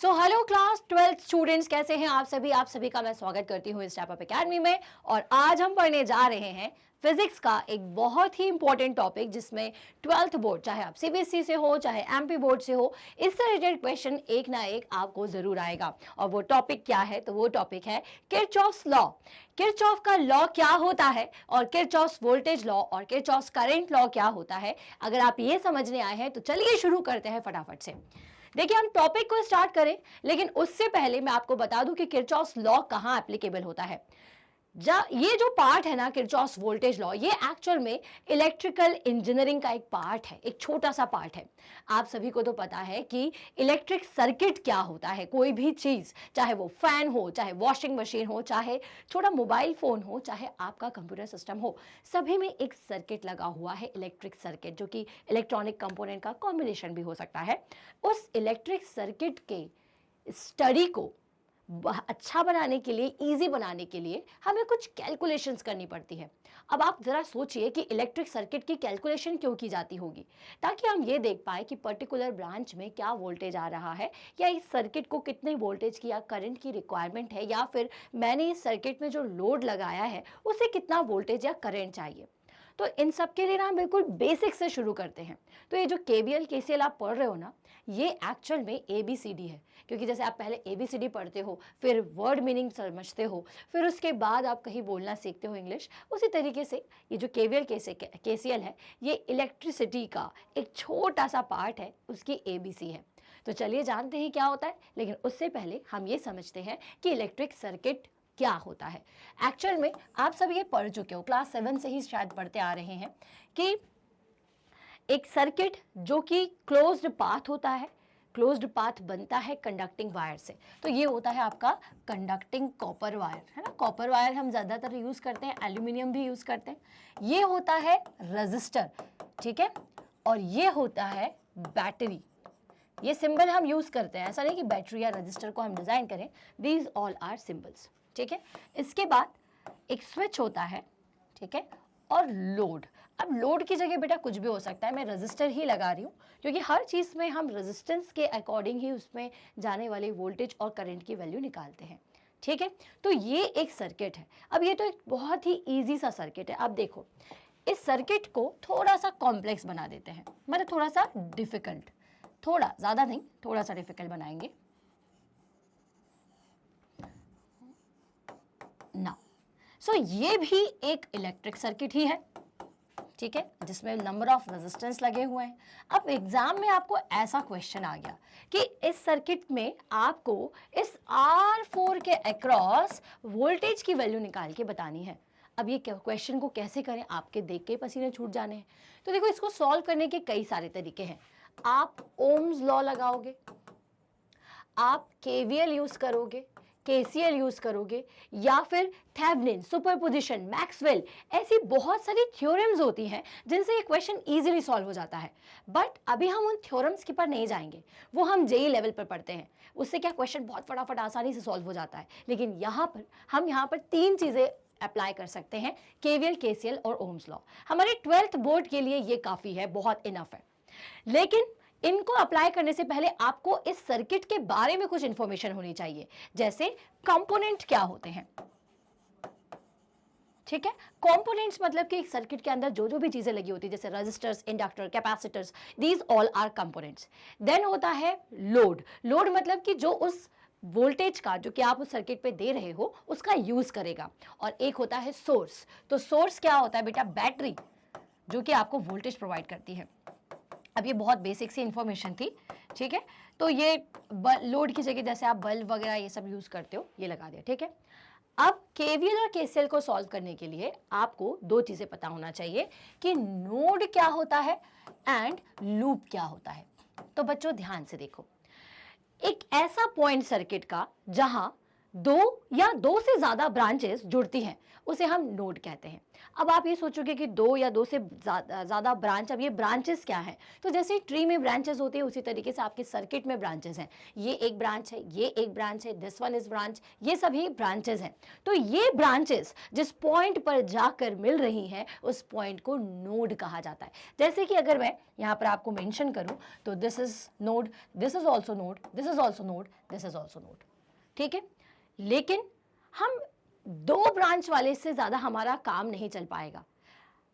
So hello class 12th students, कैसे हैं आप सभी का मैं स्वागत करती हूँ इस स्टेप अप एकेडमी में। और आज हम पढ़ने जा रहे हैं फिजिक्स का एक बहुत ही इंपॉर्टेंट टॉपिक, जिसमें 12th बोर्ड, चाहे आप सीबीएसई से हो चाहे एमपी बोर्ड से हो, इससे रिलेटेड क्वेश्चन एक ना एक आपको जरूर आएगा। और वो टॉपिक क्या है? तो वो टॉपिक है किरचॉफ्स लॉ। किरचॉफ का लॉ क्या होता है और किरचॉफ्स वोल्टेज लॉ और किरचॉफ्स करंट लॉ क्या होता है। अगर आप ये समझने आए हैं तो चलिए शुरू करते हैं फटाफट से। देखिए, हम टॉपिक को स्टार्ट करें, लेकिन उससे पहले मैं आपको बता दूं कि किरचॉफ्स लॉ कहां एप्लीकेबल होता है। ये जो पार्ट है ना, किरचॉफ्स वोल्टेज लॉ, ये एक्चुअल में इलेक्ट्रिकल इंजीनियरिंग का एक पार्ट है, एक छोटा सा पार्ट है। आप सभी को तो पता है कि इलेक्ट्रिक सर्किट क्या होता है। कोई भी चीज, चाहे वो फैन हो, चाहे वॉशिंग मशीन हो, चाहे छोटा मोबाइल फोन हो, चाहे आपका कंप्यूटर सिस्टम हो, सभी में एक सर्किट लगा हुआ है, इलेक्ट्रिक सर्किट, जो कि इलेक्ट्रॉनिक कंपोनेंट का कॉम्बिनेशन भी हो सकता है। उस इलेक्ट्रिक सर्किट के स्टडी को अच्छा बनाने के लिए, इजी बनाने के लिए हमें कुछ कैलकुलेशंस करनी पड़ती है। अब आप जरा सोचिए कि इलेक्ट्रिक सर्किट की कैलकुलेशन क्यों की जाती होगी, ताकि हम ये देख पाए कि पर्टिकुलर ब्रांच में क्या वोल्टेज आ रहा है, या इस सर्किट को कितने वोल्टेज की या करंट की रिक्वायरमेंट है, या फिर मैंने इस सर्किट में जो लोड लगाया है उसे कितना वोल्टेज या करंट चाहिए। तो इन सब के लिए ना हम बिल्कुल बेसिक से शुरू करते हैं। तो ये जो केवीएल केसीएल आप पढ़ रहे हो ना, ये एक्चुअल में एबीसीडी है। क्योंकि जैसे आप पहले एबीसीडी पढ़ते हो, फिर वर्ड मीनिंग समझते हो, फिर उसके बाद आप कहीं बोलना सीखते हो इंग्लिश, उसी तरीके से ये जो केवीएल केसीएल है, ये इलेक्ट्रिसिटी का एक छोटा सा पार्ट है, उसकी एबीसी है। तो चलिए जानते हैं क्या होता है, लेकिन उससे पहले हम ये समझते हैं कि इलेक्ट्रिक सर्किट क्या होता है। एक्चुअल में आप सब ये पढ़ चुके हो, क्लास 7 से ही शायद पढ़ते आ रहे हैं कि एक सर्किट जो कि क्लोज्ड पाथ होता है, क्लोज्ड पाथ बनता है कंडक्टिंग वायर से। तो ये होता है आपका कंडक्टिंग कॉपर वायर, है ना। कॉपर वायर हम ज़्यादातर यूज़ करते हैं, एल्यूमिनियम भी यूज़ करते हैं। ये होता है रजिस्टर, ठीक है। और ये होता है बैटरी। ये सिंबल हम यूज़ करते हैं, ऐसा नहीं कि बैटरी या रजिस्टर को हम डिज़ाइन करें। दीज ऑल आर सिंबल्स, ठीक है। इसके बाद एक स्विच होता है, ठीक है, और लोड। अब लोड की जगह बेटा कुछ भी हो सकता है, मैं रजिस्टर ही लगा रही हूँ, क्योंकि हर चीज़ में हम रेजिस्टेंस के अकॉर्डिंग ही उसमें जाने वाले वोल्टेज और करंट की वैल्यू निकालते हैं, ठीक है। तो ये एक सर्किट है। अब ये तो एक बहुत ही ईजी सा सर्किट है। अब देखो, इस सर्किट को थोड़ा सा कॉम्प्लेक्स बना देते हैं, मतलब थोड़ा सा डिफिकल्ट, थोड़ा ज़्यादा नहीं, थोड़ा सा डिफिकल्ट बनाएंगे ना। सो ये भी एक इलेक्ट्रिक सर्किट ही है, ठीक है, जिसमें नंबर ऑफ रेजिस्टेंस लगे हुए हैं। अब एग्जाम में आपको ऐसा क्वेश्चन आ गया कि इस सर्किट में आपको इस R4 के अक्रॉस वोल्टेज की वैल्यू निकाल के बतानी है। अब ये क्वेश्चन को कैसे करें, आपके देख के पसीने छूट जाने हैं। तो देखो, इसको सॉल्व करने के कई सारे तरीके हैं। आप ओम्स लॉ लगाओगे, आप केवीएल यूज करोगे, केसीएल यूज करोगे, या फिर थेवेनिन, सुपरपोजिशन, मैक्सवेल, ऐसी बहुत सारी थ्योरम्स होती हैं जिनसे ये क्वेश्चन इजीली सॉल्व हो जाता है। बट अभी हम उन थ्योरम्स के पर नहीं जाएंगे, वो हम जेई लेवल पर पढ़ते हैं। उससे क्या क्वेश्चन बहुत फटाफट आसानी से सॉल्व हो जाता है। लेकिन हम यहाँ पर 3 चीजें अप्लाई कर सकते हैं, केवीएल, केसीएल और ओम्स लॉ। हमारे 12th बोर्ड के लिए ये काफी है, बहुत इनफ है। लेकिन इनको अप्लाई करने से पहले आपको इस सर्किट के बारे में कुछ इंफॉर्मेशन होनी चाहिए, जैसे कंपोनेंट क्या होते हैं, ठीक है। कंपोनेंट्स मतलब कि एक सर्किट के अंदर जो जो भी चीजें लगी होती है, जैसे resistors, inductor, capacitors, these all are components. Then होता है लोड। लोड मतलब कि जो उस वोल्टेज का, जो कि आप उस सर्किट पे दे रहे हो, उसका यूज करेगा। और एक होता है सोर्स। तो सोर्स क्या होता है बेटा? बैटरी, जो कि आपको वोल्टेज प्रोवाइड करती है। अब ये बहुत बेसिक सी इंफॉर्मेशन थी, ठीक है। तो ये लोड की जगह जैसे आप बल्ब वगैरह ये सब यूज करते हो, ये लगा दिया, ठीक है। अब केवीएल और केसीएल को सॉल्व करने के लिए आपको 2 चीजें पता होना चाहिए कि नोड क्या होता है एंड लूप क्या होता है। तो बच्चों ध्यान से देखो, एक ऐसा पॉइंट सर्किट का जहां दो या दो से ज्यादा ब्रांचेस जुड़ती हैं उसे हम नोड कहते हैं। अब आप ये सोचोगे कि दो या दो से ज्यादा ब्रांच, अब ये ब्रांचेस क्या है? तो जैसे ट्री में ब्रांचेस होती है उसी तरीके से आपके सर्किट में ब्रांचेस हैं। ये एक ब्रांच है, ये एक ब्रांच है, दिस वन इज ब्रांच, ये सभी ब्रांचेस हैं। तो ये ब्रांचेस जिस पॉइंट पर जाकर मिल रही हैं उस पॉइंट को नोड कहा जाता है। जैसे कि अगर मैं यहाँ पर आपको मेंशन करूँ तो this is node, this is also node, this is also node, this is also node, ठीक है। लेकिन हम दो ब्रांच वाले से ज्यादा हमारा काम नहीं चल पाएगा।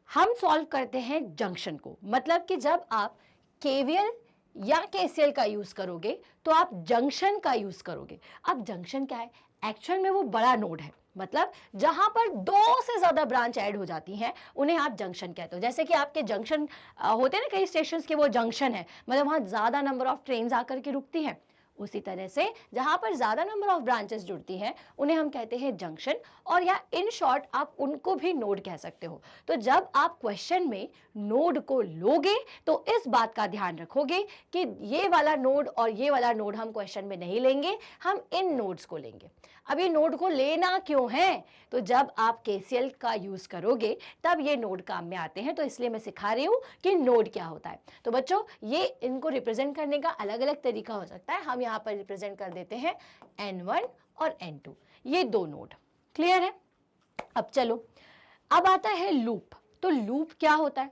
हम सॉल्व करते हैं जंक्शन को, मतलब कि जब आप केवीएल या केसीएल का यूज करोगे तो आप जंक्शन का यूज करोगे। अब जंक्शन क्या है? एक्चुअल में वो बड़ा नोड है, मतलब जहां पर दो से ज्यादा ब्रांच ऐड हो जाती हैं उन्हें आप जंक्शन कहते हो। जैसे कि आपके जंक्शन होते हैं ना कई स्टेशंस के, वो जंक्शन है, मतलब वहां ज्यादा नंबर ऑफ ट्रेन आकर के रुकती हैं। उसी तरह से जहां पर ज्यादा नंबर ऑफ ब्रांचेस जुड़ती हैं उन्हें हम कहते हैं जंक्शन, और या इन शॉर्ट आप उनको भी नोड कह सकते हो। तो जब आप क्वेश्चन में नोड को लोगे तो इस बात का ध्यान रखोगे कि ये वाला नोड और ये वाला नोड हम क्वेश्चन में नहीं लेंगे, हम इन नोड्स को लेंगे। अब ये नोड को लेना क्यों है? तो जब आप केसीएल का यूज करोगे तब ये नोड काम में आते हैं, तो इसलिए मैं सिखा रही हूं कि नोड क्या होता है। तो बच्चों ये इनको रिप्रेजेंट करने का अलग अलग तरीका हो सकता है। हम यहाँ पर रिप्रेजेंट कर देते हैं N1 और N2, ये दो नोड। क्लियर है? अब चलो, अब आता है लूप। तो लूप क्या होता है?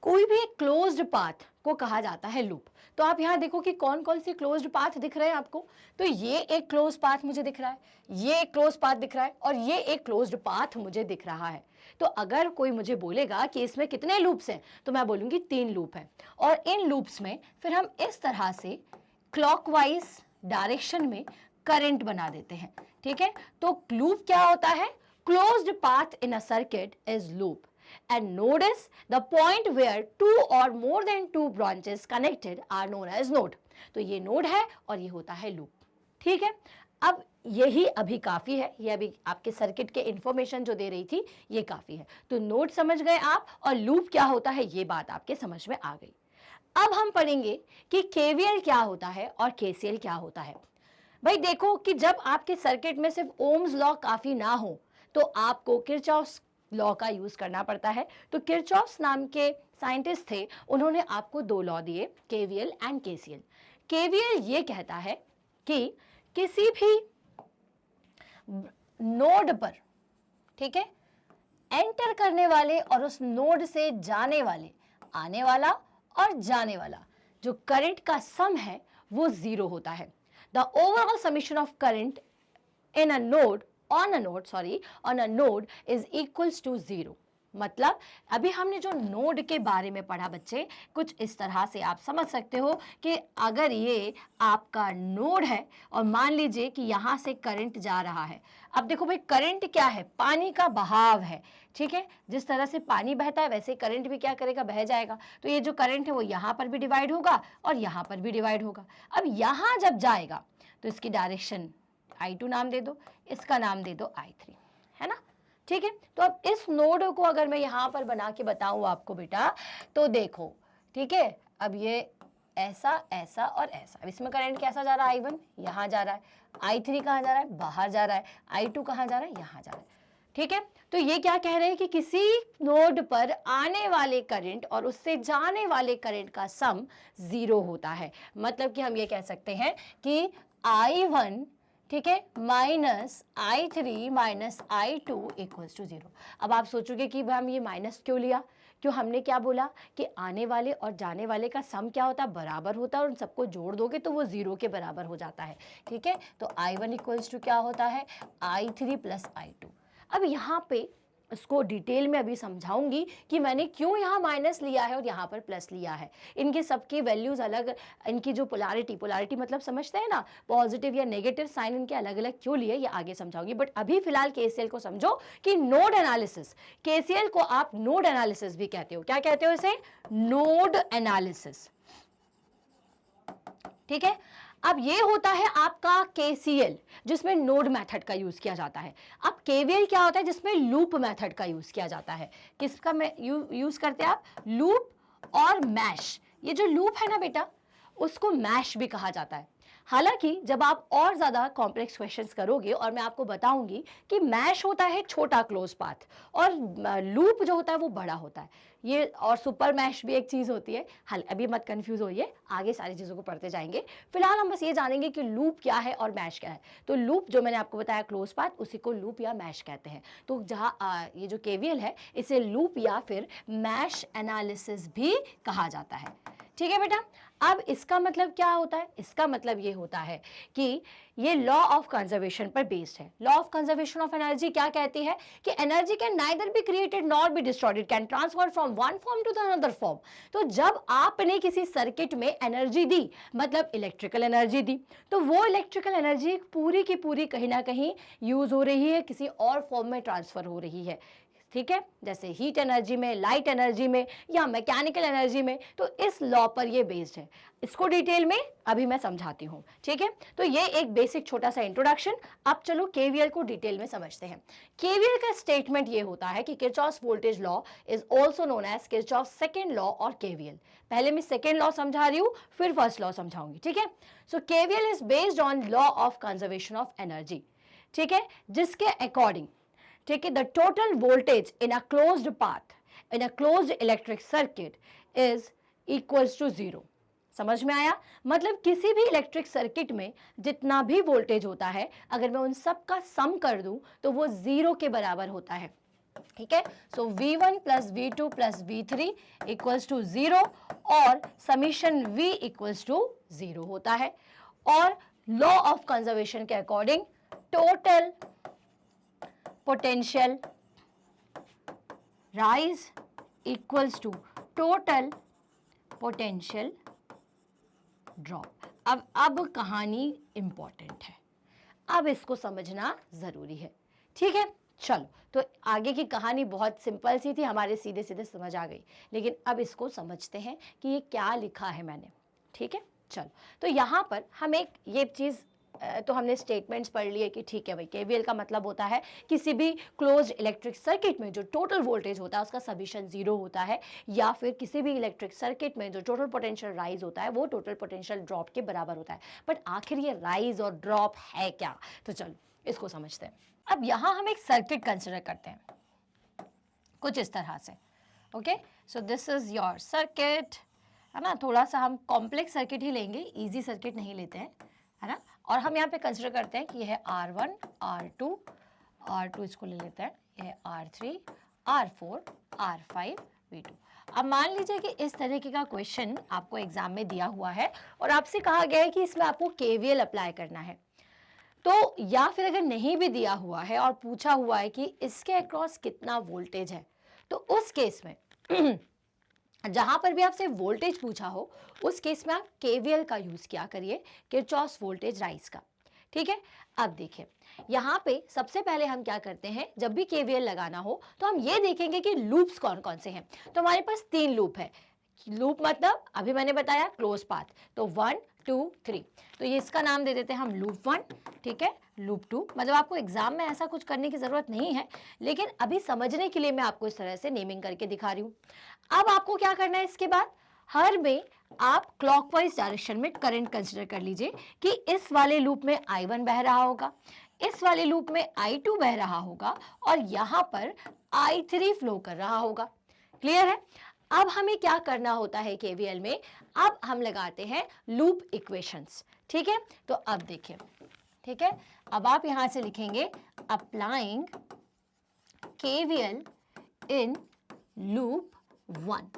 कोई भी एक क्लोज्ड पाथ को कहा जाता है लूप। तो आप यहां देखो कि कौन कौन सी क्लोज्ड पाथ दिख रहे हैं आपको। तो ये एक क्लोज पाथ मुझे दिख रहा है, ये एक क्लोज पाथ दिख रहा है, और ये एक क्लोज्ड पाथ मुझे दिख रहा है। तो अगर कोई मुझे बोलेगा कि इसमें कितने लूप्स हैं तो मैं बोलूंगी 3 लूप हैं। और इन लूप्स में फिर हम इस तरह से क्लॉकवाइज डायरेक्शन में करंट बना देते हैं, ठीक है। तो लूप क्या होता है? Closed path in a circuit is loop, and node is the point where two or more than two branches connected are known as node। तो ये नोड है और ये होता है लूप, ठीक है। अब यही अभी काफी है, ये अभी आपके सर्किट के इंफॉर्मेशन जो दे रही थी ये काफी है। तो नोड समझ गए आप, और लूप क्या होता है ये बात आपके समझ में आ गई। अब हम पढ़ेंगे कि केवीएल क्या होता है और केसीएल क्या होता है। भाई देखो कि जब आपके सर्किट में सिर्फ ओम्स लॉ काफी ना हो तो आपको किरचॉफ्स लॉ का यूज करना पड़ता है। तो किरचॉफ्स नाम के साइंटिस्ट थे, उन्होंने आपको दो लॉ दिए, केवीएल एंड केसीएल। केवीएल ये कहता है कि किसी भी नोड पर, ठीक है, एंटर करने वाले और उस नोड से जाने वाले, आने वाला और जाने वाला जो करंट का सम है वो 0 होता है। The overall summation of current in a node on a node is equals to 0। मतलब अभी हमने जो नोड के बारे में पढ़ा बच्चे, कुछ इस तरह से आप समझ सकते हो कि अगर ये आपका नोड है और मान लीजिए कि यहाँ से करंट जा रहा है। अब देखो भाई करंट क्या है? पानी का बहाव है, ठीक है। जिस तरह से पानी बहता है वैसे करंट भी क्या करेगा? बह जाएगा। तो ये जो करंट है वो यहाँ पर भी डिवाइड होगा और यहाँ पर भी डिवाइड होगा। अब यहाँ जब जाएगा तो इसकी डायरेक्शन I2 नाम दे दो, इसका नाम दे दो I3, है ना, ठीक है। तो अब इस नोड को अगर मैं यहाँ पर बना के बताऊँ आपको बेटा, तो देखो, ठीक है, अब ये ऐसा ऐसा और ऐसा। अब इसमें करंट कैसा जा रहा है? I1 यहाँ जा रहा है, I3 कहाँ जा रहा है? बाहर जा रहा है, I2 कहाँ जा रहा है? यहाँ जा रहा है, ठीक है। तो ये क्या कह रहे हैं कि किसी नोड पर आने वाले करंट और उससे जाने वाले करंट का सम 0 होता है। मतलब कि हम ये कह सकते हैं कि I1, ठीक है, minus I3 minus I2 equals to 0। अब आप सोचोगे कि हम ये माइनस क्यों लिया? क्यों? हमने क्या बोला कि आने वाले और जाने वाले का सम क्या होता है? बराबर होता है, और उन सबको जोड़ दोगे तो वो 0 के बराबर हो जाता है, ठीक है। तो I1 इक्वल्स टू क्या होता है? I3 plus I2। अब यहाँ पे इसको डिटेल में अभी समझाऊंगी कि मैंने क्यों यहाँ माइनस लिया है और यहाँ पर प्लस लिया है। इनके सबकी वैल्यूज अलग, इनकी जो पोलारिटी मतलब समझते हैं ना, पॉजिटिव या नेगेटिव साइन इनके अलग अलग क्यों लिए ये आगे समझाऊंगी। बट अभी फिलहाल केसीएल को समझो कि नोड एनालिसिस, केसीएल को आप नोड एनालिसिस भी कहते हो। क्या कहते हो इसे? नोड एनालिसिस, ठीक है। अब ये होता है आपका केसीएल जिसमें नोड मेथड का यूज किया जाता है। अब केवीएल क्या होता है? जिसमें लूप मेथड का यूज किया जाता है। किसका यूज करते हैं आप? लूप और मैश। ये जो लूप है ना बेटा, उसको मैश भी कहा जाता है। हालांकि जब आप और ज़्यादा कॉम्प्लेक्स क्वेश्चंस करोगे और मैं आपको बताऊंगी कि मैश होता है छोटा क्लोज पाथ और लूप जो होता है वो बड़ा होता है, ये और सुपर मैश भी एक चीज़ होती है। हाल अभी मत कंफ्यूज होइए, आगे सारी चीज़ों को पढ़ते जाएंगे। फिलहाल हम बस ये जानेंगे कि लूप क्या है और मैश क्या है। तो लूप जो मैंने आपको बताया क्लोज पाथ, उसी को लूप या मैश कहते हैं। तो जहाँ ये जो केवीएल है इसे लूप या फिर मैश एनालिसिस भी कहा जाता है। ठीक है बेटा, अब इसका मतलब क्या होता है? इसका मतलब ये होता है कि ये लॉ ऑफ कंजर्वेशन पर बेस्ड है। Law of conservation of energy क्या कहती है कि energy can neither be created nor be destroyed, it can transfer from one form to the another form. तो जब आपने किसी सर्किट में एनर्जी दी, मतलब इलेक्ट्रिकल एनर्जी दी, तो वो इलेक्ट्रिकल एनर्जी पूरी की पूरी कहीं ना कहीं यूज हो रही है, किसी और फॉर्म में ट्रांसफर हो रही है। ठीक है, जैसे हीट एनर्जी में, लाइट एनर्जी में या मैकेनिकल एनर्जी में। तो इस लॉ पर ये बेस्ड है। इसको डिटेल में अभी मैं समझाती हूँ। ठीक है, तो ये एक बेसिक छोटा सा इंट्रोडक्शन। अब चलो केवीएल को डिटेल में समझते हैं। केवीएल का स्टेटमेंट ये होता है कि Kirchhoff's voltage law is also known as Kirchhoff's second law और केवीएल। पहले मैं सेकेंड लॉ समझा रही हूँ, फिर फर्स्ट लॉ समझाऊंगी। ठीक है, so KVL is based on law of conservation of energy. ठीक है, जिसके अकॉर्डिंग, ठीक है, the total voltage in a closed path in a closed electric circuit is equals to zero. समझ में आया? मतलब किसी भी इलेक्ट्रिक सर्किट में जितना भी वोल्टेज होता है, अगर मैं उन सब का सम कर दूं तो वो जीरो के बराबर होता है। ठीक है, so V1 plus V2 plus V3 equals to zero और summation V equals to zero होता है। और लॉ ऑफ कंजर्वेशन के according total potential rise equals to total potential drop. अब कहानी इंपॉर्टेंट है, अब इसको समझना जरूरी है। ठीक है, चलो, तो आगे की कहानी बहुत सिंपल सी थी, हमारे सीधे सीधे समझ आ गई। लेकिन अब इसको समझते हैं कि ये क्या लिखा है मैंने। ठीक है, चलो, तो यहाँ पर हम एक ये चीज़, तो हमने स्टेटमेंट्स पढ़ लिए कि ठीक है भाई, केवीएल का मतलब होता है किसी भी क्लोज्ड इलेक्ट्रिक सर्किट में जो टोटल वोल्टेज होता है उसका समीशन जीरो होता है, या फिर किसी भी इलेक्ट्रिक सर्किट में जो टोटल पोटेंशियल राइज होता है वो टोटल पोटेंशियल ड्रॉप के बराबर होता है। बट आखिर ये राइज और ड्रॉप है क्या? तो चलो इसको समझते हैं। अब यहाँ हम एक सर्किट कंसिडर करते हैं कुछ इस तरह से। Okay, so this is your circuit, है ना। थोड़ा सा हम कॉम्प्लेक्स सर्किट ही लेंगे, इजी सर्किट नहीं लेते हैं, है ना। और हम यहाँ पे कंसिडर करते हैं कि यह है R1, R2 इसको ले लेते हैं, यह है R3, R4, R5, V2। अब मान लीजिए कि इस तरीके का क्वेश्चन आपको एग्जाम में दिया हुआ है और आपसे कहा गया है कि इसमें आपको केवीएल अप्लाई करना है। तो या फिर अगर नहीं भी दिया हुआ है और पूछा हुआ है कि इसके अक्रॉस कितना वोल्टेज है, तो उस केस में जहां पर भी आपसे वोल्टेज पूछा हो उस केस में आप केवीएल का यूज किया करिए, किरचॉफ्स वोल्टेज राइज का। ठीक है, अब देखिए यहाँ पे सबसे पहले हम क्या करते हैं, जब भी केवीएल लगाना हो तो हम ये देखेंगे कि लूप्स कौन कौन से हैं। तो हमारे पास 3 लूप है। लूप मतलब अभी मैंने बताया क्लोज पाथ, तो 1 2 3, तो ये इसका नाम दे देते हैं हम लूप 1। ठीक है, लूप 2, मतलब आपको एग्जाम में ऐसा कुछ करने की जरूरत नहीं है, लेकिन अभी समझने के लिए मैं आपको इस तरह से नेमिंग करके दिखा रही हूँ। अब आपको क्या करना है, इसके बाद हर में आप क्लॉकवाइज डायरेक्शन में करंट कंसिडर कर लीजिए कि इस वाले लूप में I1 बह रहा होगा, इस वाले लूप में I2 बह रहा होगा और यहाँ पर I3 फ्लो कर रहा होगा। क्लियर है? अब हमें क्या करना होता है केवीएल में, अब हम लगाते हैं लूप इक्वेशंस। ठीक है, तो अब देखिए, ठीक है, अब आप यहां से लिखेंगे अप्लाइंग केवीएल इन लूप 1।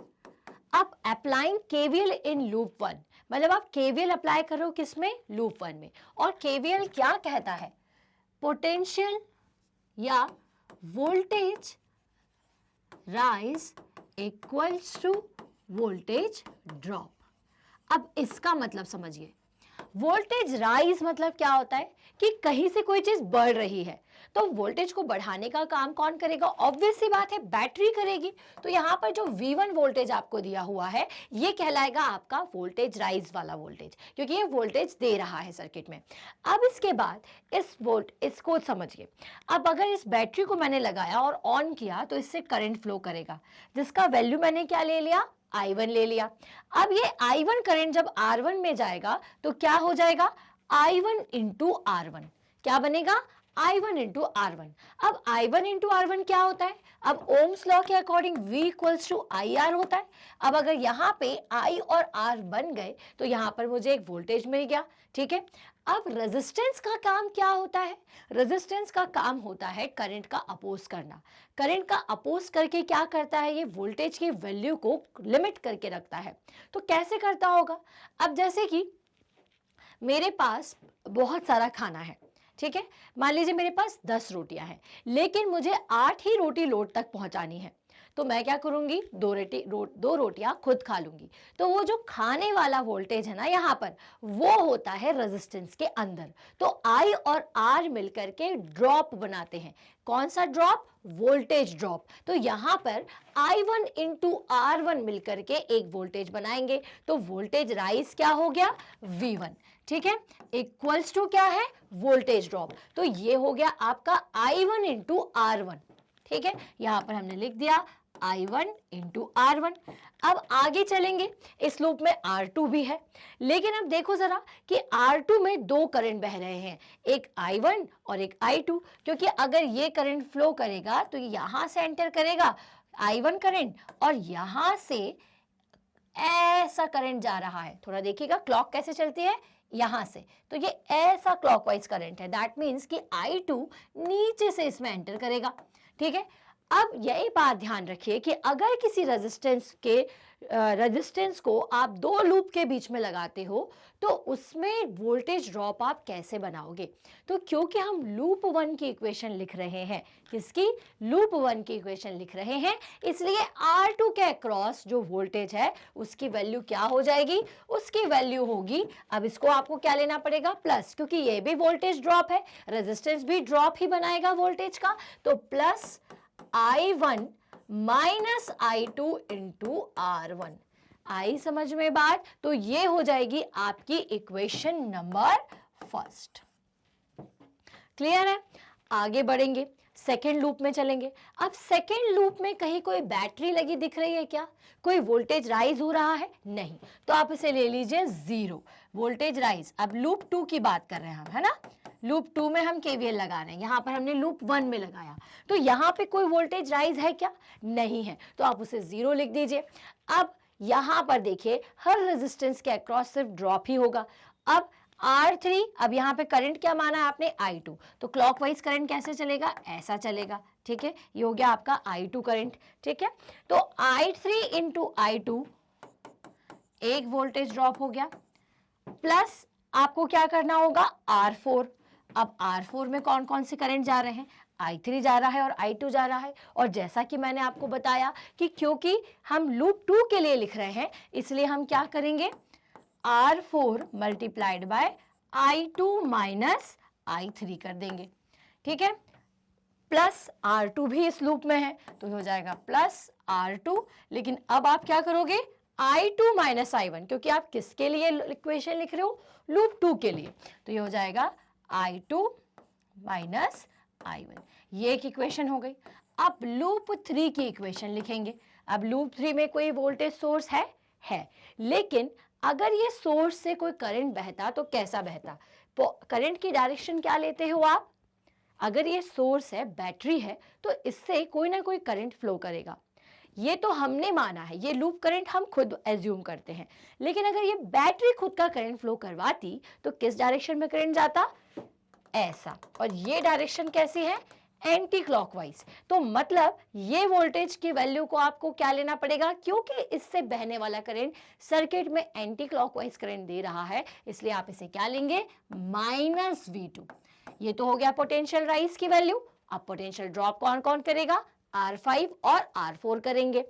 अब अप्लाइंग केवीएल इन लूप 1 मतलब आप केवीएल अप्लाई करो किसमें, लूप 1 में। और केवीएल क्या कहता है, पोटेंशियल या voltage rise equals to voltage drop. अब इसका मतलब समझिए, वोल्टेज राइज मतलब क्या होता है कि कहीं से कोई चीज बढ़ रही है, तो वोल्टेज को बढ़ाने का काम कौन करेगा, ऑब्वियस सी बात है बैटरी करेगी। तो यहाँ पर जो V1 वोल्टेज आपको दिया हुआ है ये कहलाएगा आपका वोल्टेज राइज वाला वोल्टेज, क्योंकि ये वोल्टेज दे रहा है सर्किट में। अब इसके बाद इसको समझिए, अब अगर इस बैटरी को मैंने लगाया और ऑन किया तो इससे करंट फ्लो करेगा, जिसका वैल्यू मैंने क्या ले लिया, I1 ले लिया। अब ये I1 करंट जब R1 में जाएगा तो क्या हो जाएगा, I1 इंटू R1। क्या बनेगा? I1 into R1। अब I1 इंटू R1 क्या होता है? अब ओम्स लॉ के according V equals to IR होता है। अब अगर यहाँ पे I और R बन गए तो यहाँ पर मुझे एक वोल्टेज मिल गया, ठीक है। अब रेजिस्टेंस का काम क्या होता है? रेजिस्टेंस का काम होता है करंट का अपोज करना। करंट का अपोज करके क्या करता है? ये वोल्टेज की वैल्यू को लिमिट करके रखता है। तो कैसे करता होगा? अब जैसे कि मेरे पास बहुत सारा खाना है, ठीक है। मान लीजिए मेरे पास 10 रोटियां हैं, लेकिन मुझे 8 ही रोटी लोड तक पहुंचानी है। तो मैं क्या करूंगी? दो रोटियां खुद खा लूंगी। तो वो जो खाने वाला वोल्टेज है ना यहाँ पर, वो होता है रेजिस्टेंस के अंदर। तो I और R मिलकर के ड्रॉप बनाते हैं। कौन सा ड्रॉप? Voltage drop. तो यहाँ पर I1 इंटू R1 मिलकर के एक वोल्टेज बनाएंगे। तो वोल्टेज राइज क्या हो गया? V1, ठीक है, इक्वल्स टू क्या है? Voltage drop. तो ये हो गया आपका I1 इंटू R1, ठीक है। यहां पर हमने लिख दिया I1 इंटू R1। अब आगे चलेंगे, इस लूप में R2 भी है, लेकिन अब देखो जरा कि R2 में दो करंट बह रहे हैं, एक I1 और एक I2। क्योंकि अगर ये करंट फ्लो करेगा तो यहां से एंटर करेगा I1 करंट, और यहां से ऐसा करंट जा रहा है। थोड़ा देखिएगा क्लॉक कैसे चलती है, यहां से। तो ये ऐसा क्लॉकवाइज करंट है। दैट मीन्स कि I2 नीचे से इसमें एंटर करेगा, ठीक है। अब यही बात ध्यान रखिए कि अगर किसी रेजिस्टेंस को आप दो लूप के बीच में लगाते हो तो उसमें वोल्टेज ड्रॉप आप कैसे बनाओगे? तो क्योंकि हम लूप 1 की इक्वेशन लिख रहे हैं, किसकी? लूप 1 की इक्वेशन लिख रहे हैं, इसलिए R2 के अक्रॉस जो वोल्टेज है उसकी वैल्यू क्या हो जाएगी? उसकी वैल्यू होगी, अब इसको आपको क्या लेना पड़ेगा? प्लस, क्योंकि ये भी वोल्टेज ड्रॉप है, रेजिस्टेंस भी ड्रॉप ही बनाएगा वोल्टेज का। तो plus I1 minus I2 into R1। आई समझ में बात? तो ये हो जाएगी आपकी इक्वेशन नंबर फर्स्ट। क्लियर है? आगे बढ़ेंगे, सेकेंड लूप में चलेंगे। अब सेकेंड लूप में कहीं कोई बैटरी लगी दिख रही है क्या? कोई वोल्टेज राइज हो रहा है? नहीं। तो आप इसे ले लीजिए 0, वोल्टेज राइज। अब लूप 2 की बात कर रहे हैं हम, है ना। लूप 2 में हम KVL लगा रहे हैं, यहां पर हमने लूप 1 में लगाया। तो यहां पे कोई वोल्टेज राइज है क्या? नहीं है। तो आप उसे 0 लिख दीजिए। अब यहां पर देखिए हर रेजिस्टेंस के अक्रॉस सिर्फ ड्रॉप ही होगा। अब R3, अब यहाँ पे करंट क्या माना है आपने? I2। तो क्लॉकवाइज करंट कैसे चलेगा? ऐसा चलेगा, ठीक है। ये हो गया आपका I2 करंट, ठीक है। तो I3 इंटू I2 एक वोल्टेज ड्रॉप हो गया, प्लस आपको क्या करना होगा? R4। अब R4 में कौन कौन से करंट जा रहे हैं? I3 जा रहा है और I2 जा रहा है। और जैसा कि मैंने आपको बताया कि क्योंकि हम लूप 2 के लिए लिख रहे हैं, इसलिए हम क्या करेंगे? R4 multiplied by I2 minus I3 कर देंगे, ठीक है। प्लस R2 भी इस लूप में है, तो हो जाएगा प्लस R2। लेकिन अब आप क्या करोगे? I2 माइनस I1, क्योंकि आप किसके लिए इक्वेशन लिख रहे हो? लूप 2 के लिए। तो ये हो जाएगा I2 माइनस I1। ये एक इक्वेशन हो गई। अब लूप 3 की इक्वेशन लिखेंगे। अब लूप 3 में कोई वोल्टेज सोर्स है, लेकिन अगर ये सोर्स से कोई करंट बहता तो कैसा बहता? करंट की डायरेक्शन क्या लेते हो आप? अगर ये सोर्स है, बैटरी है, तो इससे कोई ना कोई करंट फ्लो करेगा। ये तो हमने माना है, ये लूप करंट हम खुद एज्यूम करते हैं। लेकिन अगर ये बैटरी खुद का करंट फ्लो करवाती तो किस डायरेक्शन में करंट जाता? ऐसा। और ये डायरेक्शन कैसी है? Anti clockwise. तो मतलब ये वोल्टेज की वैल्यू को आपको क्या लेना पड़ेगा? क्योंकि इससे बहने वाला करंट सर्किट में एंटी क्लॉकवाइज करंट दे रहा है, इसलिए आप इसे क्या लेंगे? Minus V2। ये तो हो गया पोटेंशियल राइज की वैल्यू। अब पोटेंशियल ड्रॉप कौन कौन करेगा? R5 और R4 करेंगे।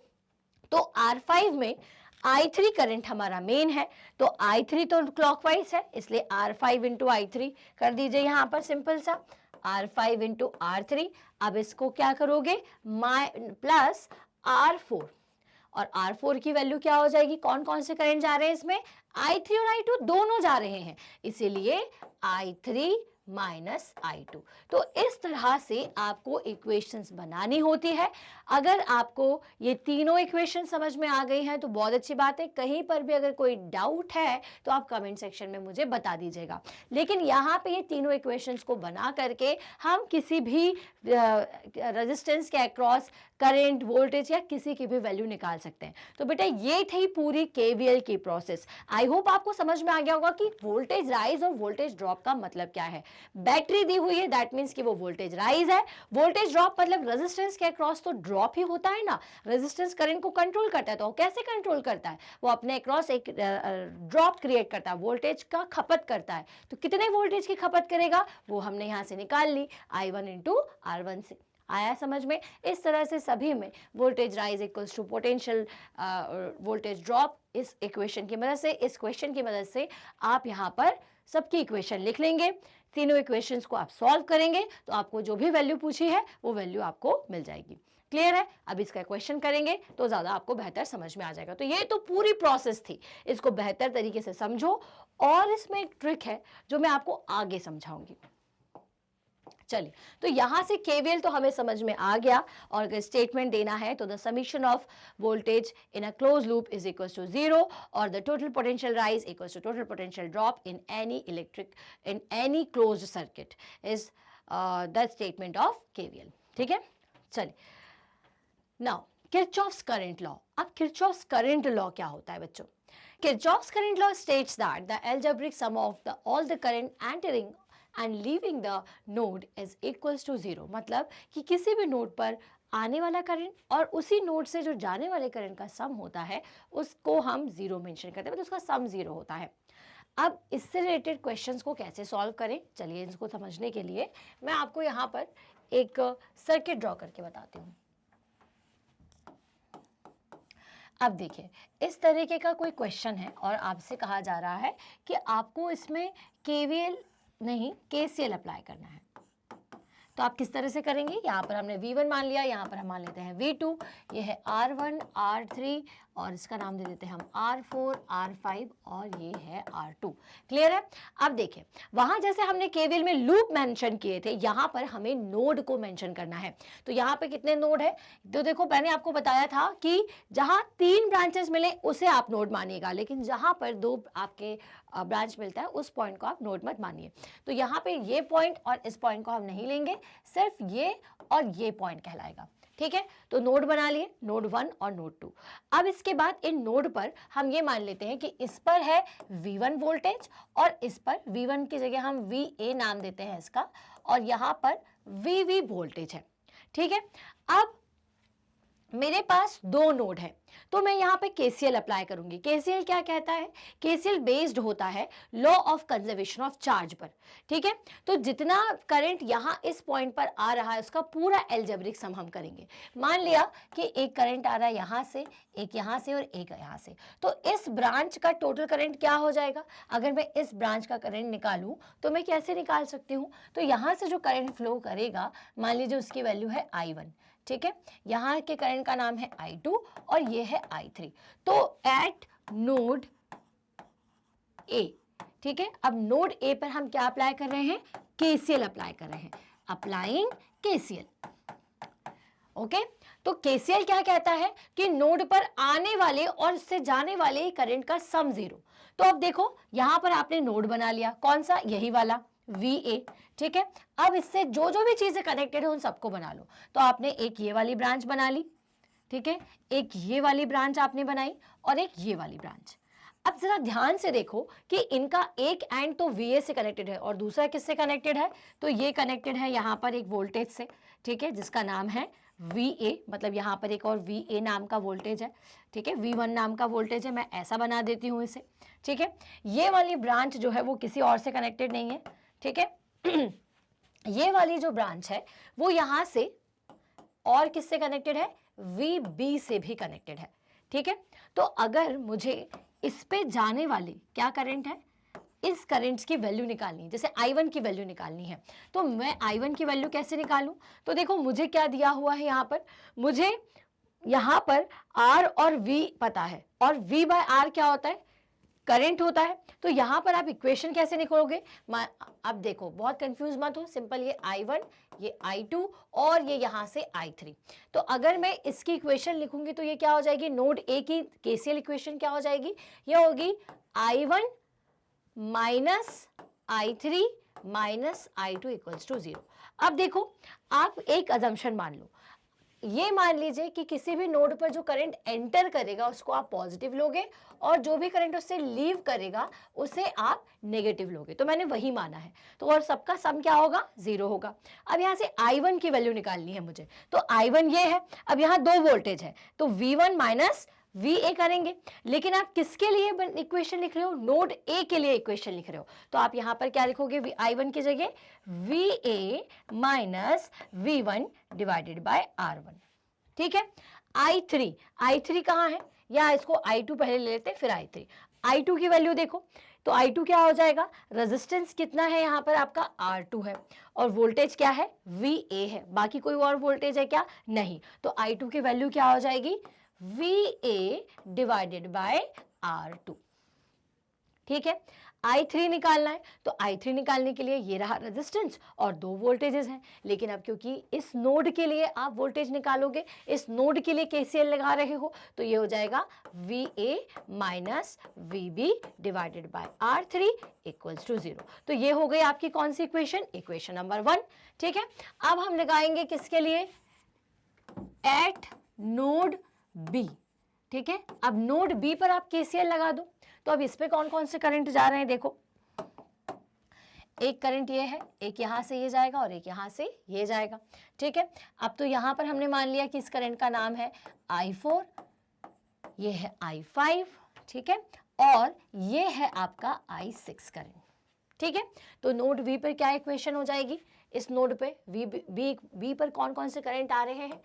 तो R5 में I3 करंट हमारा मेन है, तो I3 तो क्लॉकवाइज है, इसलिए R5 इंटू I3 कर दीजिए यहां पर सिंपल सा, R5 इंटू R3। अब इसको क्या करोगे? प्लस R4, और R4 की वैल्यू क्या हो जाएगी? कौन कौन से करंट जा रहे हैं इसमें? I3 और I2 दोनों जा रहे हैं, इसीलिए I3 माइनस I2। तो इस तरह से आपको इक्वेशंस बनानी होती है। अगर आपको ये तीनों इक्वेशन समझ में आ गई हैं तो बहुत अच्छी बात है। कहीं पर भी अगर कोई डाउट है तो आप कमेंट सेक्शन में मुझे बता दीजिएगा। लेकिन यहाँ पे ये तीनों इक्वेशंस को बना करके हम किसी भी रेजिस्टेंस के अक्रॉस करंट, वोल्टेज या किसी की भी वैल्यू निकाल सकते हैं। तो बेटा ये थी पूरी केवीएल की प्रोसेस। आई होप आपको समझ में आ गया होगा कि वोल्टेज राइज और वोल्टेज ड्रॉप का मतलब क्या है। बैटरी दी हुई है, दैट मीन्स कि वो वोल्टेज राइज है। वोल्टेज ड्रॉप मतलब रेजिस्टेंस के अक्रॉस तो ड्रॉप ही होता है ना। रेजिस्टेंस करंट को कंट्रोल करता है, तो कैसे कंट्रोल करता है? वो अपने अक्रॉस एक ड्रॉप क्रिएट करता है, वोल्टेज का खपत करता है। तो कितने वोल्टेज की खपत करेगा वो हमने यहां से निकाल ली, I1 इंटू R1 से। आया समझ में? इस तरह से सभी में voltage rise equals to potential voltage drop, इस इक्वेशन की मदद से, इस क्वेश्चन की मदद से आप यहाँ पर सबकी इक्वेशन लिख लेंगे। तीनों इक्वेशंस को आप सॉल्व करेंगे तो आपको जो भी वैल्यू पूछी है वो वैल्यू आपको मिल जाएगी। क्लियर है? अब इसका क्वेश्चन करेंगे तो ज़्यादा आपको बेहतर समझ में आ जाएगा। तो ये तो पूरी प्रोसेस थी, इसको बेहतर तरीके से समझो। और इसमें एक ट्रिक है जो मैं आपको आगे समझाऊंगी। चलिए, तो यहां से केवीएल तो हमें समझ में आ गया। और अगर स्टेटमेंट देना है तो the summation of voltage in a close loop is equal to 0 और the total potential rise equal to total potential drop in any closed circuit is the statement of KVL. ठीक है, चलिए नाउ किरचॉफ्स करंट लॉ। अब Kirchhoff's current law क्या होता है बच्चों? Kirchhoff's current law states that the algebraic sum of all the current entering and leaving the node is equals to 0। मतलब कि किसी भी नोड पर आने वाला करंट और उसी नोड से जो जाने वाले करंट का सम होता है उसको हम 0 मेंशन करते हैं, मतलब उसका सम 0 होता है। अब इससे रिलेटेड क्वेश्चंस को कैसे सॉल्व करें, चलिए इसको समझने के लिए मैं आपको यहाँ पर एक सर्किट ड्रॉ करके बताती हूँ। अब देखिए, इस तरीके का कोई क्वेश्चन है और आपसे कहा जा रहा है कि आपको इसमें केवीएल नहीं केसीएल अप्लाई करना है। तो आप किस तरह से करेंगे? यहाँ पर हमने V1 मान लिया, यहाँ पर हम मान लेते हैं V2, ये है R1, R3 और इसका नाम दे देते हैं हम R4, R5 और ये है R2। क्लियर है? अब देखिए, वहाँ जैसे हमने केवीएल में लूप मेंशन किए थे, यहाँ पर हमें नोड को मेंशन करना है। तो यहाँ पे कितने नोड है? तो देखो, मैंने आपको बताया था कि जहाँ 3 ब्रांचेस मिले उसे आप नोड मानिएगा, लेकिन जहाँ पर 2 आपके ब्रांच मिलता है उस पॉइंट को आप नोड मत मानिए। तो यहाँ पे ये पॉइंट और इस पॉइंट को हम नहीं लेंगे, सिर्फ ये और ये पॉइंट कहलाएगा। ठीक है, तो नोड बना लिए, नोड 1 और नोड 2। अब इसके बाद इन नोड पर हम ये मान लेते हैं कि इस पर है V1 वोल्टेज और इस पर V1 की जगह हम VA नाम देते हैं इसका, और यहाँ पर VV वोल्टेज है। ठीक है, अब मेरे पास 2 नोड है तो मैं यहाँ पे केसीएल अप्लाई करूंगी। केसीएल क्या कहता है? केसीएल बेस्ड होता है law of conservation of charge पर। ठीक है, तो जितना करंट यहाँ इस पॉइंट पर आ रहा है उसका पूरा एल्जेब्रिक सम हम करेंगे। मान लिया कि एक करंट आ रहा है यहाँ से, एक यहाँ से और एक यहाँ से, तो इस ब्रांच का टोटल करंट क्या हो जाएगा? अगर मैं इस ब्रांच का करंट निकालूं तो मैं कैसे निकाल सकती हूँ? तो यहाँ से जो करंट फ्लो करेगा, मान लीजिए उसकी वैल्यू है I1। ठीक है, यहाँ के करंट का नाम है I2 और ये है I3। तो एट नोड A, ठीक है, अब नोड A पर हम क्या अप्लाई कर रहे हैं? केसीएल अप्लाई कर रहे हैं, अप्लाइंग केसीएल। ओके, तो केसीएल क्या कहता है कि नोड पर आने वाले और उससे जाने वाले करंट का सम 0। तो अब देखो, यहां पर आपने नोड बना लिया, कौन सा? यही वाला VA। ठीक है, अब इससे जो जो भी चीजें कनेक्टेड है उन सबको बना लो। तो आपने एक ये वाली ब्रांच बना ली, ठीक है, एक ये वाली ब्रांच आपने बनाई और एक ये वाली ब्रांच। अब जरा ध्यान से देखो कि इनका एक एंड तो VA से कनेक्टेड है और दूसरा किससे कनेक्टेड है? तो ये कनेक्टेड है यहाँ पर एक वोल्टेज से, ठीक है, जिसका नाम है VA, मतलब यहाँ पर एक और VA नाम का वोल्टेज है। ठीक है, V1 नाम का वोल्टेज है, मैं ऐसा बना देती हूँ इसे। ठीक है, ये वाली ब्रांच जो है वो किसी और से कनेक्टेड नहीं है। ठीक है, ये वाली जो ब्रांच है वो यहाँ से और किससे कनेक्टेड है? VB से भी कनेक्टेड है। ठीक है, तो अगर मुझे इस पे जाने वाले क्या करंट है, इस करंट्स की वैल्यू निकालनी है, जैसे I1 की वैल्यू निकालनी है, तो मैं I1 की वैल्यू कैसे निकालूं? तो देखो, मुझे क्या दिया हुआ है यहाँ पर, मुझे यहाँ पर R और V पता है, और V बाय R क्या होता है? करंट होता है। तो यहाँ पर आप इक्वेशन कैसे निकालोगे? अब देखो, बहुत कंफ्यूज मत हो, सिंपल, ये I1, ये I2 और ये यहाँ से I3। तो अगर मैं इसकी इक्वेशन लिखूंगी तो ये क्या हो जाएगी? नोड ए की केसीएल इक्वेशन क्या हो जाएगी? ये होगी I1 minus I3 minus I2 equals to 0। अब देखो, आप एक अजम्पशन मान लो, ये मान लीजिए कि किसी भी नोड पर जो करंट एंटर करेगा उसको आप पॉजिटिव लोगे और जो भी करंट उससे लीव करेगा उसे आप नेगेटिव लोगे। तो मैंने वही माना है। तो और सबका सम क्या होगा? 0 होगा। अब यहाँ से I1 की वैल्यू निकालनी है मुझे। तो I1 ये है। अब यहाँ 2 वोल्टेज है तो V1 माइनस VA करेंगे। लेकिन आप किसके लिए इक्वेशन लिख रहे हो? नोड ए के लिए इक्वेशन लिख रहे हो। तो आप यहाँ पर क्या लिखोगे? I1 की जगह VA minus V1 divided by R1। ठीक है। I3 कहाँ है? या इसको I2 पहले ले लेते हैं फिर I3। I2 की वैल्यू देखो, तो I2 क्या हो जाएगा? रेजिस्टेंस कितना है यहाँ पर? आपका R2 है और वोल्टेज क्या है? VA है। बाकी कोई और वोल्टेज है क्या? नहीं। तो I2 की वैल्यू क्या हो जाएगी? VA divided by R2। ठीक है। I3 निकालना है तो I3 निकालने के लिए ये रहा रेजिस्टेंस और 2 वोल्टेजेस हैं। लेकिन अब क्योंकि इस नोड के लिए आप वोल्टेज निकालोगे, इस नोड के लिए केसीएल लगा रहे हो, तो ये हो जाएगा VA minus VB divided by R3 equals to 0। तो ये हो गई आपकी कौन सी इक्वेशन? Equation number 1। ठीक है। अब हम लगाएंगे किसके लिए? At node B. ठीक है। अब नोड बी पर आप केसीएल लगा दो। तो अब इस पे कौन कौन से करंट जा रहे हैं? देखो, एक करंट ये है, एक यहां से ये जाएगा और एक यहां से ये जाएगा। ठीक है। अब तो यहां पर हमने मान लिया कि इस करंट का नाम है I4, ये है I5, ठीक है, और ये है आपका I6 करंट। ठीक है। तो नोड वी पर क्या इक्वेशन हो जाएगी? इस नोड पे बी पर कौन कौन से करंट आ रहे हैं?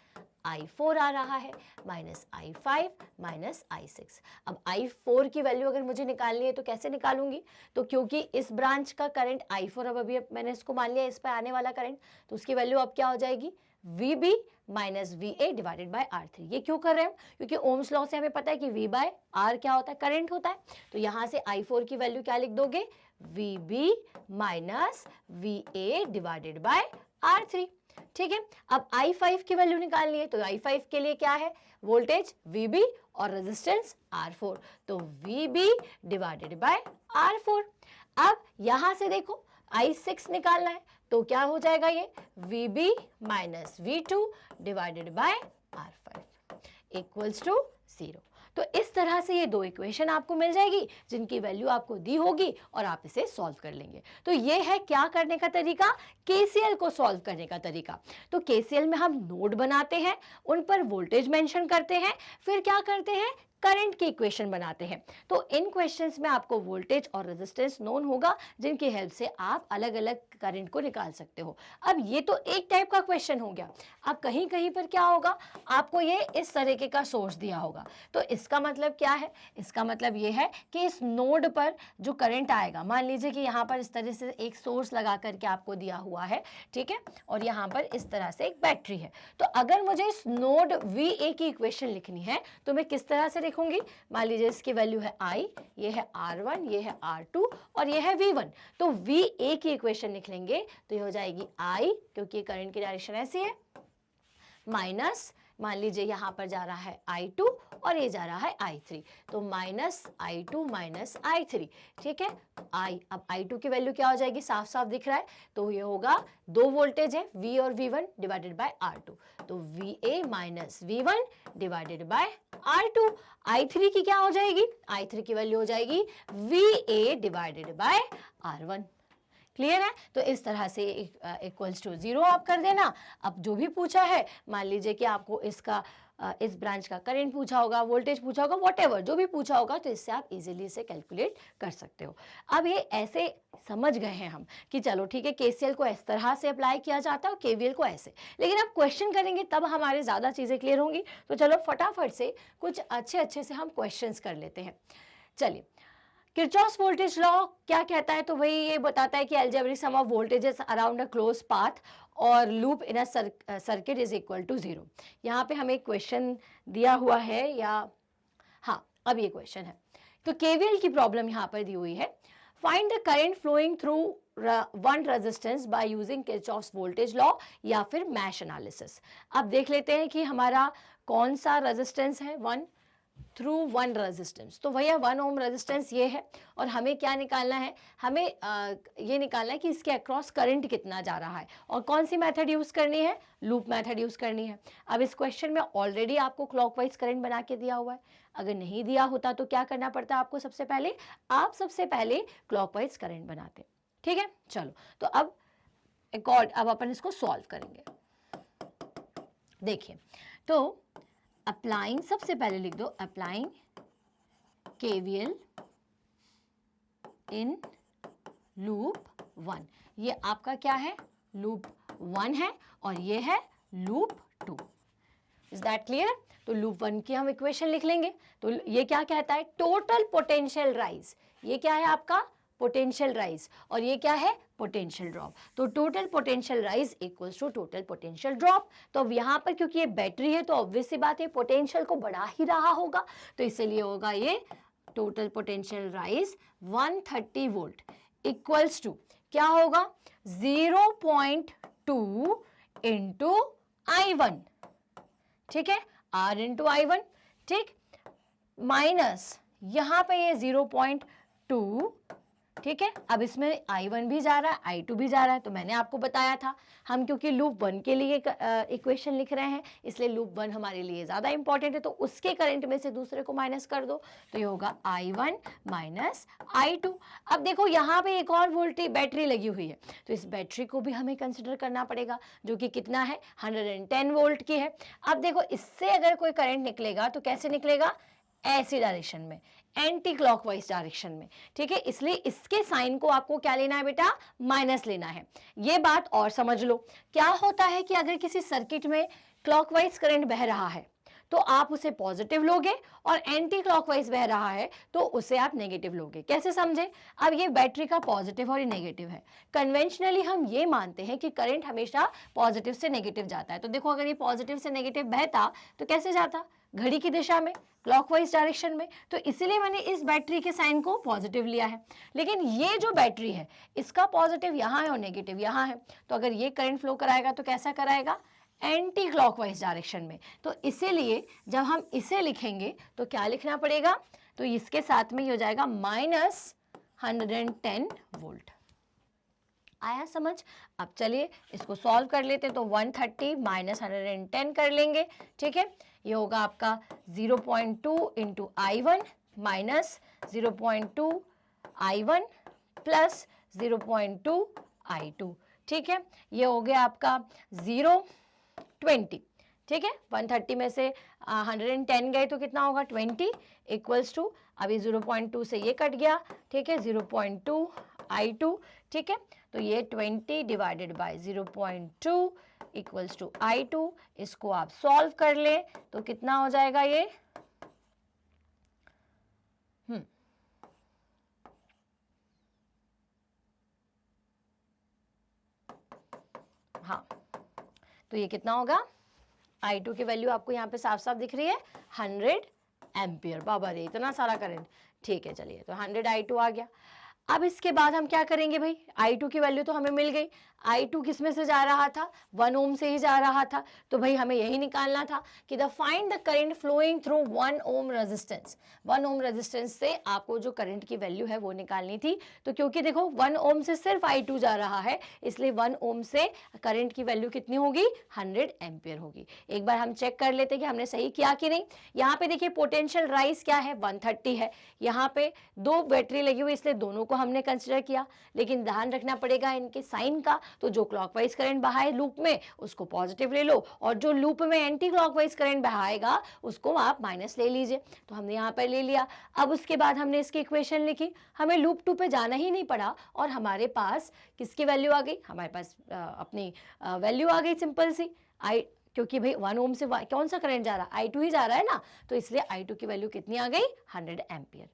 I4 आ रहा है माइनस I5 माइनस I6। अब I4 की वैल्यू अगर मुझे निकालनी है तो कैसे निकालूंगी? तो क्योंकि इस ब्रांच का करंट I4 अब अभी मैंने इसको मान लिया इस पर आने वाला करंट, तो उसकी वैल्यू अब क्या हो जाएगी? VB minus VA divided by R3। ये क्यों कर रहे हैं? क्योंकि ओम्स लॉ से हमें पता है कि V बाय R क्या होता है? करंट होता है। तो यहाँ से I4 की वैल्यू क्या लिख दोगे? VB minus VA divided by R3। ठीक है। अब I5 की वैल्यू निकालनी है तो I5 के लिए क्या है? वोल्टेज VB और रेजिस्टेंस R4। तो VB डिवाइडेड बाय R4। अब यहां से देखो I6 निकालना है तो क्या हो जाएगा? ये VB minus V2 divided by R5 equals to 0। तो इस तरह से ये 2 इक्वेशन आपको मिल जाएगी जिनकी वैल्यू आपको दी होगी और आप इसे सॉल्व कर लेंगे। तो ये है क्या करने का तरीका? केसीएल को सॉल्व करने का तरीका। तो केसीएल में हम नोड बनाते हैं, उन पर वोल्टेज मेंशन करते हैं, फिर क्या करते हैं? करंट की इक्वेशन बनाते हैं। तो इन क्वेश्चंस में आपको वोल्टेज और रेजिस्टेंस नोन होगा जिनकी हेल्प से आप अलग अलग करंट को निकाल सकते हो। अब ये तो एक टाइप का क्वेश्चन हो गया। अब कहीं कहीं पर क्या होगा? आपको ये इस तरीके का सोर्स दिया होगा। तो इसका मतलब क्या है? इसका मतलब ये है कि इस नोड पर जो करंट आएगा, मान लीजिए कि यहाँ पर इस तरह से एक सोर्स लगा करके आपको दिया हुआ है, ठीक है, और यहाँ पर इस तरह से एक बैटरी है। तो अगर मुझे इस नोड VA की इक्वेशन लिखनी है तो मैं किस तरह से लिखूंगी? मान लीजिए इसकी वैल्यू है I, ये है R1, ये है R2 और ये है V1। तो VA की इक्वेशन लिख लेंगे तो ये हो जाएगी I, क्योंकि करंट की डायरेक्शन ऐसी है, माइनस मान लीजिए यहाँ पर जा रहा है I2 और ये जा रहा है I3, तो माइनस I2 माइनस I3। ठीक है। अब I2 की वैल्यू क्या हो जाएगी? साफ साफ दिख रहा है, तो ये होगा 2 वोल्टेज है V और V1 डिवाइडेड बाय R2, तो VA minus V1 divided by R2। I3 की क्या हो जाएगी? I3 की वैल्यू हो जाएगी VA divided by R1। Clear है? तो इस तरह से इक्वल्स टू 0 आप कर देना। अब जो भी पूछा है, मान लीजिए कि आपको इसका इस ब्रांच का करंट पूछा होगा, वोल्टेज पूछा होगा, व्हाटएवर जो भी पूछा होगा, तो इससे आप इजीली इसे कैलकुलेट कर सकते हो। अब ये ऐसे समझ गए हैं हम कि चलो ठीक है, केसीएल को इस तरह से अप्लाई किया जाता है और केवीएल को ऐसे, लेकिन अब क्वेश्चन करेंगे तब हमारे ज़्यादा चीज़ें क्लियर होंगी। तो चलो फटाफट से कुछ अच्छे से हम क्वेश्चंस कर लेते हैं। चलिए, किरचॉफ्स वोल्टेज लॉ क्या कहता है? तो वही ये बताता है कि algebraic sum of voltages around a close path और loop in a circuit is equal to 0। यहाँ पे हमें क्वेश्चन दिया हुआ है, या हाँ, अब ये क्वेश्चन है तो केवीएल की प्रॉब्लम यहाँ पर दी हुई है, find the current flowing through one resistance by using Kirchhoff's voltage law या फिर मैश एनालिसिस। अब देख लेते हैं कि हमारा कौन सा रेजिस्टेंस है, वन थ्रू वन रेजिस्टेंस। तो भैया 1 ओम रेजिस्टेंस ये है और हमें क्या निकालना है, हमें ये निकालना है कि इसके अक्रॉस करंट कितना जा रहा है और कौन सी मेथड यूज करनी है, लूप मेथड यूज करनी है। अब इस क्वेश्चन में ऑलरेडी आपको क्लॉकवाइज करंट बना के दिया हुआ है, अगर नहीं दिया होता तो क्या करना पड़ता आपको, सबसे पहले आप सबसे पहले क्लॉकवाइज करंट बनाते। ठीक है, चलो तो अब अपन इसको सॉल्व करेंगे। देखिए तो अप्लाइंग, सबसे पहले लिख दो अप्लाइंग केवीएल इन लूप 1। ये आपका क्या है, लूप 1 है और ये है लूप 2। Is that clear? तो लूप 1 की हम इक्वेशन लिख लेंगे। तो ये क्या कहता है, टोटल पोटेंशियल राइज, ये क्या है आपका पोटेंशियल राइज और ये क्या है पोटेंशियल ड्रॉप। तो total potential rise equals to total potential drop. तो अब यहाँ पर क्योंकि ये बैटरी है तो ऑब्वियस सी बात है पोटेंशियल को बढ़ा ही रहा होगा, तो इसलिए होगा ये total potential rise 130 volt equals to क्या होगा 0.2 इंटू I1, ठीक है, R इंटू I1, ठीक, माइनस यहाँ पे ये 0.2, ठीक है। अब इसमें I1 भी जा रहा है, I2 भी जा रहा है, तो मैंने आपको बताया था हम क्योंकि लूप 1 के लिए इक्वेशन लिख रहे हैं इसलिए लूप 1 हमारे लिए ज़्यादा इंपॉर्टेंट है, तो उसके करंट में से दूसरे को माइनस कर दो तो ये होगा I1 माइनस I2। अब देखो यहाँ पे एक और वोल्टेज बैटरी लगी हुई है, तो इस बैटरी को भी हमें कंसिडर करना पड़ेगा जो कि कितना है 110 वोल्ट की है। अब देखो इससे अगर कोई करंट निकलेगा तो कैसे निकलेगा, ऐसी डायरेक्शन में, एंटी क्लॉकवाइज डायरेक्शन में, ठीक है। इसलिए इसके साइन को आपको क्या लेना है बेटा, माइनस लेना है। ये बात और समझ लो, क्या होता है कि अगर किसी सर्किट में क्लॉकवाइज करंट बह रहा है तो आप उसे पॉजिटिव लोगे और एंटी क्लॉकवाइज बह रहा है तो उसे आप नेगेटिव लोगे। कैसे समझे, अब ये बैटरी का पॉजिटिव और ये नेगेटिव है। कन्वेंशनली हम ये मानते हैं कि करंट हमेशा पॉजिटिव से नेगेटिव जाता है, तो देखो अगर ये पॉजिटिव से नेगेटिव बहता तो कैसे जाता, घड़ी की दिशा में, क्लॉकवाइज डायरेक्शन में, तो इसीलिए मैंने इस बैटरी के साइन को पॉजिटिव लिया है। लेकिन ये जो बैटरी है इसका पॉजिटिव यहाँ है और नेगेटिव यहाँ है, तो अगर ये करंट फ्लो कराएगा तो कैसा कराएगा, एंटी क्लॉकवाइज डायरेक्शन में। तो इसीलिए जब हम इसे लिखेंगे तो क्या लिखना पड़ेगा, तो इसके साथ में ये हो जाएगा माइनस 110 वोल्ट। आया समझ? अब चलिए इसको सॉल्व कर लेते हैं। तो 130 माइनस 110 कर लेंगे, ठीक है। ये होगा आपका 0.2 into I1 minus 0.2 I1 plus 0.2 I2, ठीक है। ये हो गया आपका 0.20, ठीक है। 130 में से 110 गए तो कितना होगा 20 इक्वल्स टू, अभी 0.2 से ये कट गया, ठीक है, 0.2 I2, ठीक है। तो ये 20 divided by 0.2 equals to I2। इसको आप सॉल्व कर ले तो कितना हो जाएगा ये, हाँ, तो ये कितना होगा, I2 की वैल्यू आपको यहाँ पे साफ साफ दिख रही है 100 एम्पियर। बाबा रे इतना सारा करंट, ठीक है चलिए, तो 100 I2 आ गया। अब इसके बाद हम क्या करेंगे भाई, I2 की वैल्यू तो हमें मिल गई, I2 किस में से जा रहा था, 1 ओम से ही जा रहा था, तो भाई हमें यही निकालना था कि the find the current flowing through 1 ohm resistance. 1 ohm resistance से आपको जो करंट की वैल्यू है वो निकालनी थी। तो क्योंकि देखो 1 ओम से सिर्फ I2 जा रहा है इसलिए 1 ओम से करंट की वैल्यू कितनी होगी, 100 एम्पियर होगी। एक बार हम चेक कर लेते कि हमने सही किया कि नहीं। यहाँ पे देखिए पोटेंशियल राइज क्या है, 130 है, यहाँ पे 2 बैटरी लगी हुई इसलिए दोनों को हमने कंसिडर किया, लेकिन ध्यान रखना पड़ेगा इनके साइन का। तो जो क्लॉकवाइज करंट बहाए लूप में उसको पॉजिटिव ले लो और जो लूप में एंटी क्लॉकवाइज करंट बहाएगा उसको आप माइनस ले लीजिए। तो हमने यहाँ पर ले लिया। अब उसके बाद हमने इसकी इक्वेशन लिखी, हमें लूप 2 पे जाना ही नहीं पड़ा और हमारे पास किसकी वैल्यू आ गई, हमारे पास अपनी वैल्यू आ गई सिंपल सी, क्योंकि भाई 1 ओम से कौन सा करंट जा रहा है, I2 ही जा रहा है ना, तो इसलिए I2 की वैल्यू कितनी आ गई, 100 एम्पियर।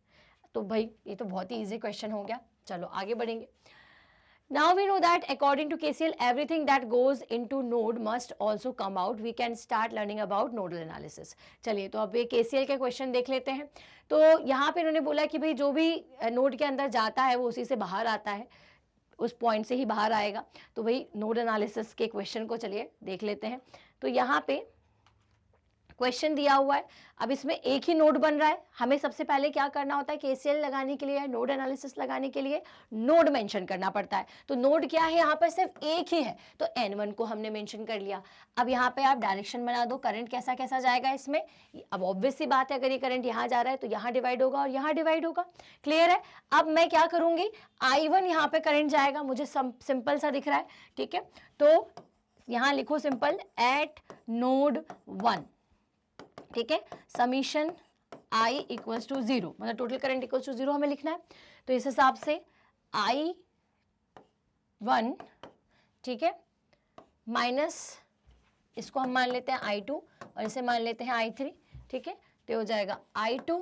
तो भाई ये तो बहुत ही इजी क्वेश्चन हो गया। चलो आगे बढ़ेंगे। Now we know that according to KCL, everything that goes into node must also come out. We can start learning about nodal analysis. चलिए तो अब ये KCL के क्वेश्चन देख लेते हैं. तो यहाँ पे इन्होंने बोला कि भाई जो भी नोड के अंदर जाता है वो उसी से बाहर आता है, उस पॉइंट से ही बाहर आएगा. तो भाई नोड एनालिसिस के क्वेश्चन को चलिए देख लेते हैं. तो यहाँ पे क्वेश्चन दिया हुआ है. अब इसमें एक ही नोड बन रहा है. हमें सबसे पहले क्या करना होता है, केसीएल लगाने के लिए, नोड एनालिसिस लगाने के लिए नोड मेंशन करना पड़ता है. तो नोड क्या है, यहाँ पर सिर्फ एक ही है, तो N1 को हमने मेंशन कर लिया. अब यहाँ पे आप डायरेक्शन बना दो, करंट कैसा कैसा जाएगा इसमें. अब ऑब्वियस सी बात है, अगर ये करंट यहाँ जा रहा है तो यहाँ डिवाइड होगा और यहाँ डिवाइड होगा. क्लियर है. अब मैं क्या करूंगी, I1 यहाँ पे करंट जाएगा, मुझे सिंपल सा दिख रहा है. ठीक है, तो यहाँ लिखो सिंपल, एट नोड 1. ठीक है, समीशन I इक्वल्स टू 0, मतलब टोटल करंट इक्वल्स टू 0 हमें लिखना है. तो इस हिसाब से I1, ठीक है, माइनस इसको हम मान लेते हैं I2 और इसे मान लेते हैं I3. ठीक है, तो हो जाएगा I2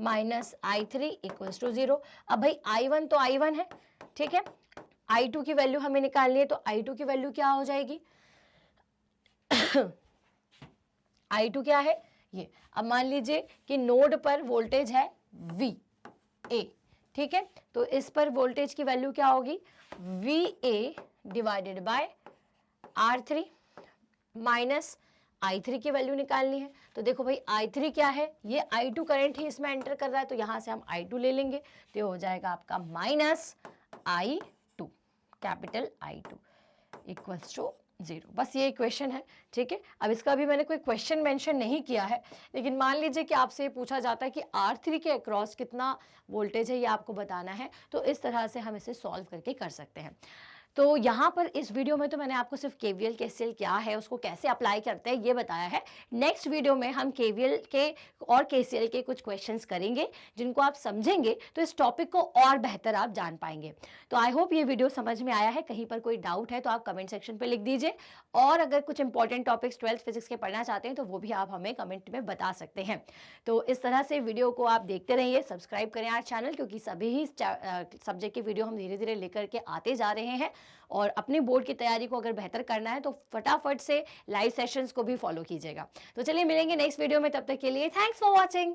minus I3 equals to 0. अब भाई I1 तो I1 है. ठीक है, I2 की वैल्यू हमें निकालनी है, तो I2 की वैल्यू क्या हो जाएगी I2 क्या है ये. अब मान लीजिए कि नोड पर वोल्टेज है VA. ठीक है, तो इस पर वोल्टेज की वैल्यू क्या होगी, VA divided by R3 minus I3 की वैल्यू निकालनी है. तो देखो भाई I3 क्या है, ये I2 करंट ही इसमें एंटर कर रहा है, तो यहां से हम I2 ले लेंगे. तो हो जाएगा आपका minus I2, capital I2 equals to 0. बस ये इक्वेशन है. ठीक है, अब इसका भी मैंने कोई क्वेश्चन मेंशन नहीं किया है, लेकिन मान लीजिए कि आपसे ये पूछा जाता है कि R3 के अक्रॉस कितना वोल्टेज है, ये आपको बताना है, तो इस तरह से हम इसे सॉल्व करके कर सकते हैं. तो यहाँ पर इस वीडियो में तो मैंने आपको सिर्फ केवीएल केसीएल क्या है, उसको कैसे अप्लाई करते हैं ये बताया है. नेक्स्ट वीडियो में हम केवीएल के और केसीएल के कुछ क्वेश्चंस करेंगे, जिनको आप समझेंगे तो इस टॉपिक को और बेहतर आप जान पाएंगे. तो आई होप ये वीडियो समझ में आया है. कहीं पर कोई डाउट है तो आप कमेंट सेक्शन पर लिख दीजिए, और अगर कुछ इंपॉर्टेंट टॉपिक्स 12th फिजिक्स के पढ़ना चाहते हैं तो वो भी आप हमें कमेंट में बता सकते हैं. तो इस तरह से वीडियो को आप देखते रहिए, सब्सक्राइब करें आवर चैनल, क्योंकि सभी ही सब्जेक्ट की वीडियो हम धीरे धीरे लेकर के आते जा रहे हैं. और अपने बोर्ड की तैयारी को अगर बेहतर करना है तो फटाफट से लाइव सेशंस को भी फॉलो कीजिएगा. तो चलिए मिलेंगे नेक्स्ट वीडियो में, तब तक के लिए थैंक्स फॉर वॉचिंग.